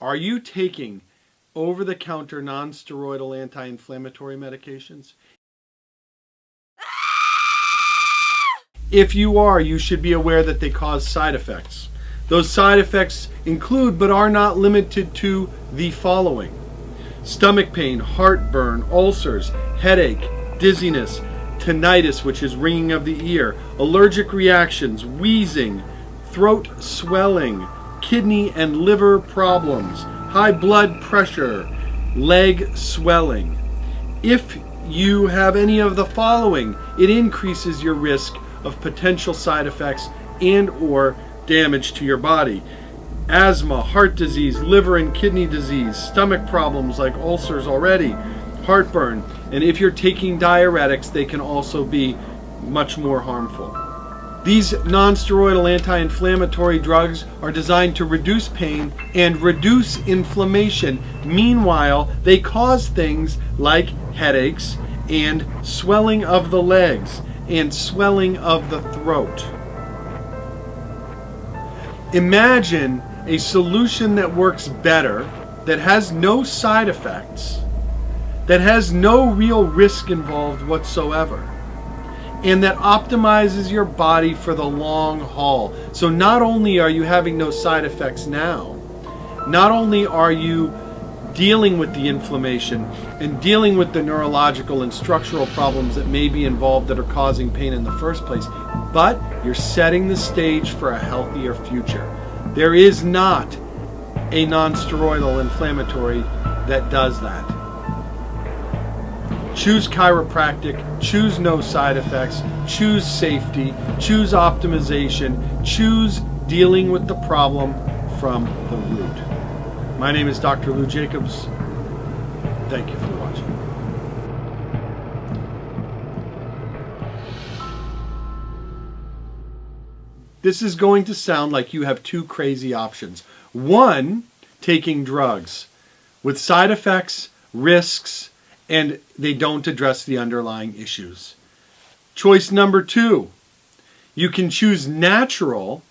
Are you taking over-the-counter non-steroidal anti-inflammatory medications? If you are, you should be aware that they cause side effects. Those side effects include, but are not limited to, the following: stomach pain, heartburn, ulcers, headache, dizziness, tinnitus, which is ringing of the ear, allergic reactions, wheezing, throat swelling, kidney and liver problems, high blood pressure, leg swelling. If you have any of the following, it increases your risk of potential side effects and or damage to your body: asthma, heart disease, liver and kidney disease, stomach problems like ulcers already, heartburn, and if you're taking diuretics, they can also be much more harmful. These non-steroidal anti-inflammatory drugs are designed to reduce pain and reduce inflammation. Meanwhile, they cause things like headaches and swelling of the legs and swelling of the throat. Imagine a solution that works better, that has no side effects, that has no real risk involved whatsoever, and that optimizes your body for the long haul. So not only are you having no side effects now, not only are you dealing with the inflammation and dealing with the neurological and structural problems that may be involved that are causing pain in the first place, but you're setting the stage for a healthier future. There is not a non-steroidal inflammatory that does that. Choose chiropractic, choose no side effects, choose safety, choose optimization, choose dealing with the problem from the root. My name is Dr. Lou Jacobs. Thank you for watching. This is going to sound like you have two crazy options. One, taking drugs with side effects, risks, and they don't address the underlying issues. Choice number two, you can choose natural,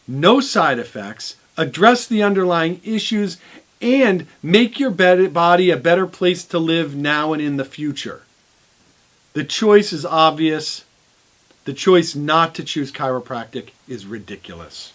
no side effects, address the underlying issues, and make your body a better place to live now and in the future. The choice is obvious. The choice not to choose chiropractic is ridiculous.